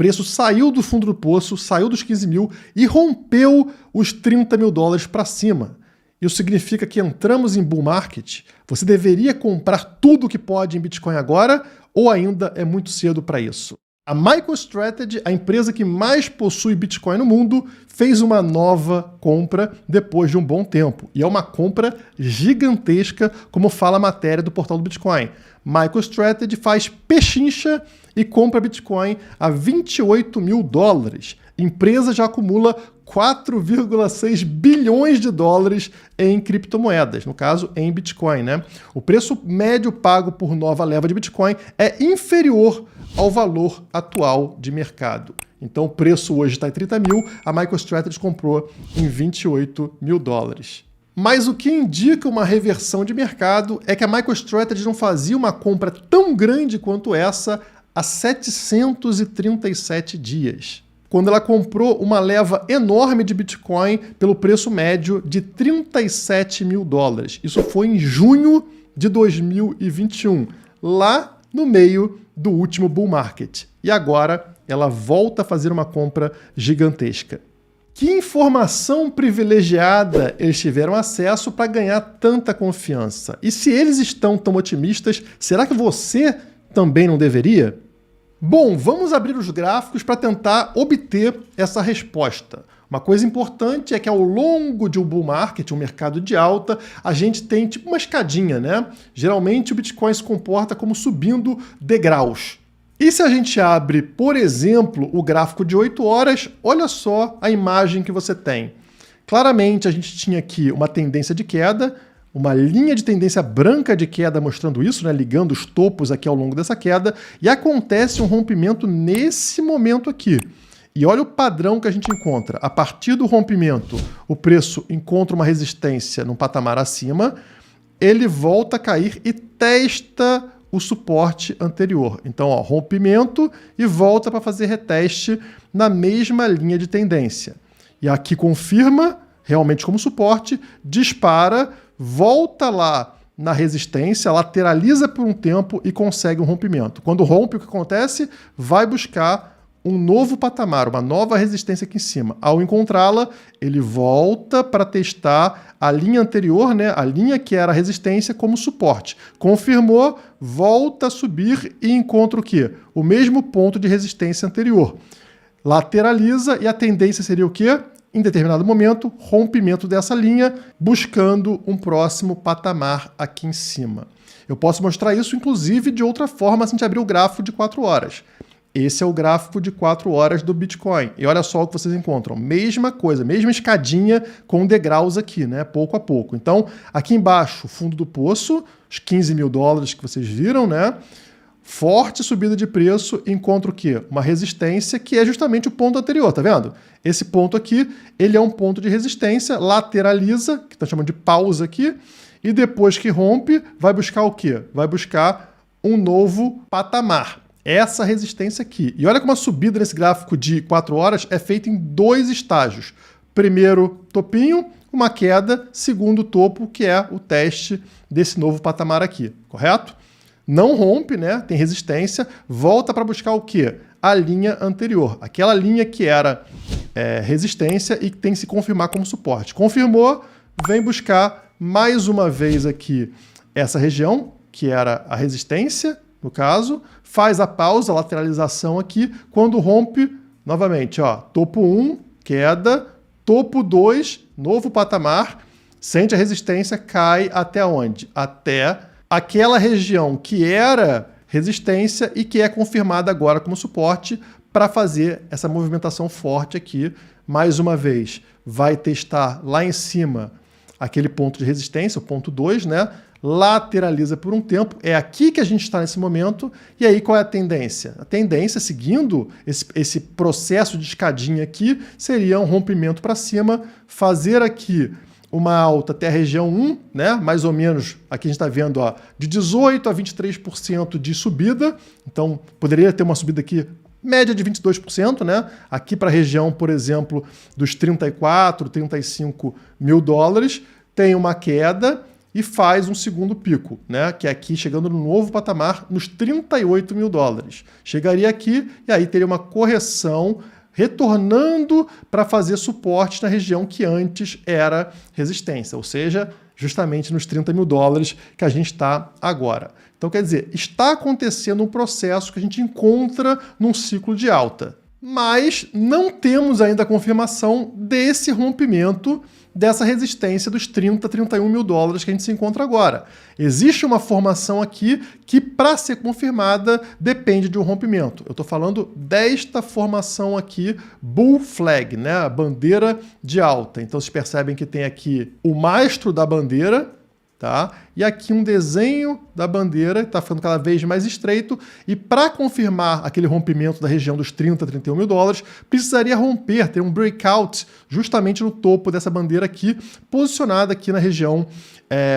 preço saiu do fundo do poço, saiu dos 15 mil e rompeu os 30 mil dólares para cima. Isso significa que entramos em bull market. Você deveria comprar tudo que pode em Bitcoin agora ou ainda é muito cedo para isso? A MicroStrategy, a empresa que mais possui Bitcoin no mundo, fez uma nova compra depois de um bom tempo. E é uma compra gigantesca, como fala a matéria do portal do Bitcoin. MicroStrategy faz pechincha e compra Bitcoin a 28 mil dólares. Empresa já acumula 4,6 bilhões de dólares em criptomoedas, no caso em Bitcoin, né? O preço médio pago por nova leva de Bitcoin é inferior ao valor atual de mercado. Então o preço hoje está em 30 mil, a MicroStrategy comprou em 28 mil dólares. Mas o que indica uma reversão de mercado é que a MicroStrategy não fazia uma compra tão grande quanto essa há 737 dias. Quando ela comprou uma leva enorme de Bitcoin pelo preço médio de 37 mil dólares. Isso foi em junho de 2021, lá no meio do último bull market. E agora ela volta a fazer uma compra gigantesca. Que informação privilegiada eles tiveram acesso para ganhar tanta confiança? E se eles estão tão otimistas, será que você também não deveria? Bom, vamos abrir os gráficos para tentar obter essa resposta. Uma coisa importante é que ao longo de um bull market, um mercado de alta, a gente tem tipo uma escadinha, né? Geralmente o Bitcoin se comporta como subindo degraus. E se a gente abre, por exemplo, o gráfico de 8 horas, olha só a imagem que você tem. Claramente a gente tinha aqui uma tendência de queda, uma linha de tendência branca de queda mostrando isso, né, ligando os topos aqui ao longo dessa queda, e acontece um rompimento nesse momento aqui. E olha o padrão que a gente encontra. A partir do rompimento, o preço encontra uma resistência num patamar acima, ele volta a cair e testa o suporte anterior. Então, ó, rompimento e volta para fazer reteste na mesma linha de tendência. E aqui confirma, realmente como suporte, dispara, volta lá na resistência, lateraliza por um tempo e consegue um rompimento. Quando rompe, o que acontece? Vai buscar um novo patamar, uma nova resistência aqui em cima. Ao encontrá-la, ele volta para testar a linha anterior, né, a linha que era a resistência, como suporte. Confirmou, volta a subir e encontra o quê? O mesmo ponto de resistência anterior. Lateraliza e a tendência seria o quê? Em determinado momento, rompimento dessa linha, buscando um próximo patamar aqui em cima. Eu posso mostrar isso, inclusive, de outra forma, se a gente abrir o gráfico de 4 horas. Esse é o gráfico de 4 horas do Bitcoin. E olha só o que vocês encontram. Mesma coisa, mesma escadinha com degraus aqui, né? Pouco a pouco. Então, aqui embaixo, fundo do poço, os 15 mil dólares que vocês viram, né? Forte subida de preço, encontra o quê? Uma resistência que é justamente o ponto anterior, tá vendo? Esse ponto aqui, ele é um ponto de resistência, lateraliza, que estão chamando de pausa aqui, e depois que rompe, vai buscar o quê? Vai buscar um novo patamar. Essa resistência aqui. E olha como a subida nesse gráfico de 4 horas é feita em 2 estágios. Primeiro topinho, uma queda, segundo topo, que é o teste desse novo patamar aqui, correto? Não rompe, né? Tem resistência, volta para buscar o quê? A linha anterior. Aquela linha que era resistência e que tem que se confirmar como suporte. Confirmou, vem buscar mais uma vez aqui essa região, que era a resistência, no caso, faz a pausa, a lateralização aqui, quando rompe, novamente, ó, topo 1, queda, topo 2, novo patamar, sente a resistência, cai até onde? Até aquela região que era resistência e que é confirmada agora como suporte para fazer essa movimentação forte aqui. Mais uma vez, vai testar lá em cima aquele ponto de resistência, o ponto 2, né? Lateraliza por um tempo, é aqui que a gente está nesse momento, e aí qual é a tendência? A tendência, seguindo esse processo de escadinha aqui, seria um rompimento para cima, fazer aqui uma alta até a região 1, né? Mais ou menos, aqui a gente está vendo ó, de 18% a 23% de subida, então poderia ter uma subida aqui média de 22%, né? Aqui para a região, por exemplo, dos 34, 35 mil dólares, tem uma queda, e faz um segundo pico, né? Que é aqui chegando no novo patamar nos 38 mil dólares. Chegaria aqui e aí teria uma correção retornando para fazer suporte na região que antes era resistência, ou seja, justamente nos 30 mil dólares que a gente está agora. Então, quer dizer, está acontecendo um processo que a gente encontra num ciclo de alta, mas não temos ainda a confirmação desse rompimento dessa resistência dos 30, 31 mil dólares que a gente se encontra agora. Existe uma formação aqui que, para ser confirmada, depende de um rompimento. Eu estou falando desta formação aqui, Bull Flag, né? A bandeira de alta. Então, vocês percebem que tem aqui o mastro da bandeira, tá? E aqui um desenho da bandeira, está ficando cada vez mais estreito, e para confirmar aquele rompimento da região dos 30, 31 mil dólares, precisaria romper, ter um breakout justamente no topo dessa bandeira aqui, posicionada aqui na região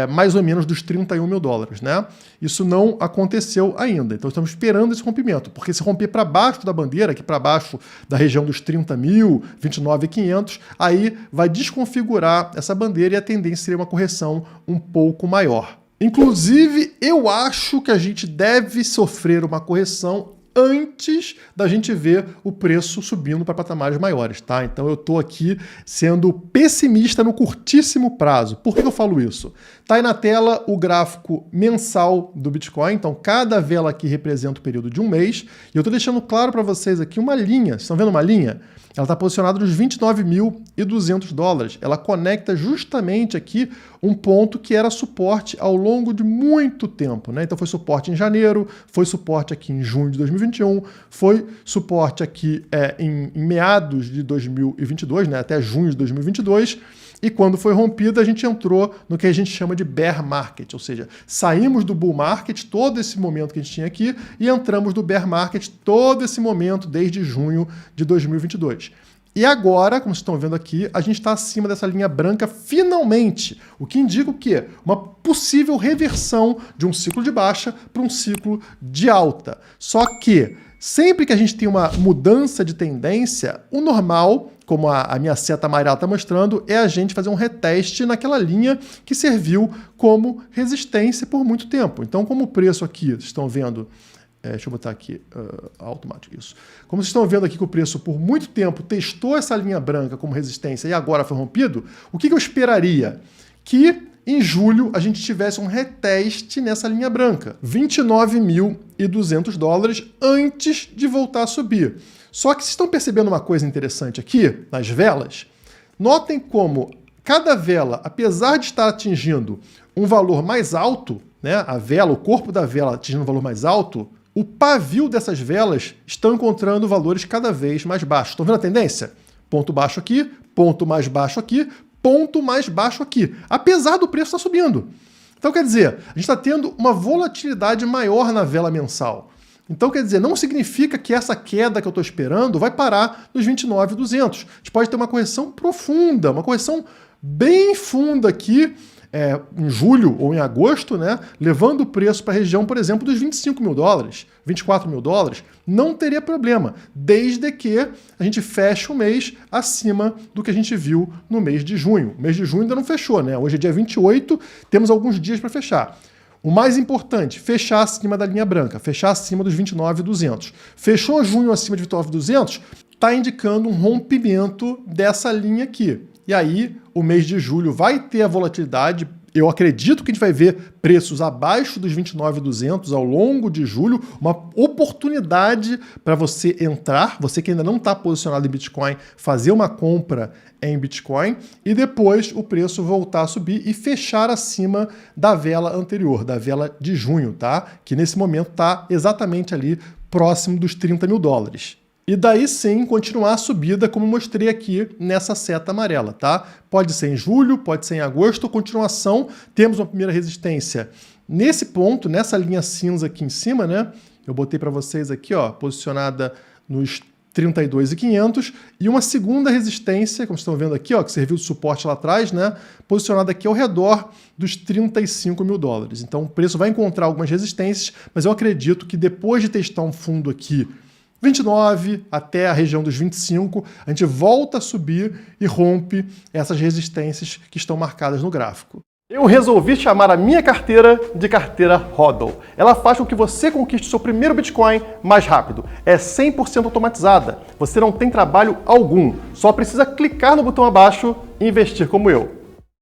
mais ou menos dos 31 mil dólares, né? Isso não aconteceu ainda, então estamos esperando esse rompimento, porque se romper para baixo da bandeira, aqui para baixo da região dos 30 mil, 29.500, aí vai desconfigurar essa bandeira e a tendência seria uma correção um pouco maior. Inclusive, eu acho que a gente deve sofrer uma correção antes da gente ver o preço subindo para patamares maiores, tá? Então eu estou aqui sendo pessimista no curtíssimo prazo. Por que eu falo isso? Tá aí na tela o gráfico mensal do Bitcoin, então cada vela aqui representa o período de um mês, e eu estou deixando claro para vocês aqui uma linha, vocês estão vendo uma linha? Ela está posicionada nos 29.200 dólares. Ela conecta justamente aqui um ponto que era suporte ao longo de muito tempo, né? Então foi suporte em janeiro, foi suporte aqui em junho de 2021, foi suporte aqui em meados de 2022, né? Até junho de 2022. E quando foi rompida, a gente entrou no que a gente chama de bear market, ou seja, saímos do bull market, todo esse momento que a gente tinha aqui, e entramos no bear market todo esse momento desde junho de 2022. E agora, como vocês estão vendo aqui, a gente está acima dessa linha branca finalmente, o que indica o quê? Uma possível reversão de um ciclo de baixa para um ciclo de alta. Só que sempre que a gente tem uma mudança de tendência, o normal, como a minha seta amarela está mostrando, é a gente fazer um reteste naquela linha que serviu como resistência por muito tempo. Então, como o preço aqui, vocês estão vendo, deixa eu botar aqui, automático isso. Como vocês estão vendo aqui que o preço por muito tempo testou essa linha branca como resistência e agora foi rompido, o que eu esperaria? Que em julho a gente tivesse um reteste nessa linha branca, 29.200 dólares antes de voltar a subir. Só que vocês estão percebendo uma coisa interessante aqui, nas velas? Notem como cada vela, apesar de estar atingindo um valor mais alto, né, a vela, o corpo da vela atingindo um valor mais alto, o pavio dessas velas estão encontrando valores cada vez mais baixos. Estão vendo a tendência? Ponto baixo aqui, ponto mais baixo aqui, ponto mais baixo aqui, apesar do preço estar subindo. Então, quer dizer, a gente está tendo uma volatilidade maior na vela mensal. Então, quer dizer, não significa que essa queda que eu estou esperando vai parar nos 29.200. A gente pode ter uma correção profunda, uma correção bem funda aqui, em julho ou em agosto, né, levando o preço para a região, por exemplo, dos 25 mil dólares, 24 mil dólares, não teria problema, desde que a gente feche o mês acima do que a gente viu no mês de junho. O mês de junho ainda não fechou, né? Hoje é dia 28, temos alguns dias para fechar. O mais importante, fechar acima da linha branca, fechar acima dos 29.200. Fechou junho acima de 29.200, está indicando um rompimento dessa linha aqui. E aí, o mês de julho vai ter a volatilidade. Eu acredito que a gente vai ver preços abaixo dos 29.200 ao longo de julho, uma oportunidade para você entrar, você que ainda não está posicionado em Bitcoin, fazer uma compra em Bitcoin e depois o preço voltar a subir e fechar acima da vela anterior, da vela de junho, tá? Que nesse momento está exatamente ali próximo dos 30 mil dólares. E daí sim continuar a subida, como mostrei aqui nessa seta amarela, tá? Pode ser em julho, pode ser em agosto, continuação. Temos uma primeira resistência nesse ponto, nessa linha cinza aqui em cima, né? Eu botei para vocês aqui, ó, posicionada nos 32.500 e uma segunda resistência, como vocês estão vendo aqui, ó, que serviu de suporte lá atrás, né? Posicionada aqui ao redor dos 35 mil dólares. Então o preço vai encontrar algumas resistências, mas eu acredito que depois de testar um fundo aqui 29 até a região dos 25, a gente volta a subir e rompe essas resistências que estão marcadas no gráfico. Eu resolvi chamar a minha carteira de carteira HODL. Ela faz com que você conquiste seu primeiro Bitcoin mais rápido. É 100% automatizada. Você não tem trabalho algum. Só precisa clicar no botão abaixo e investir como eu.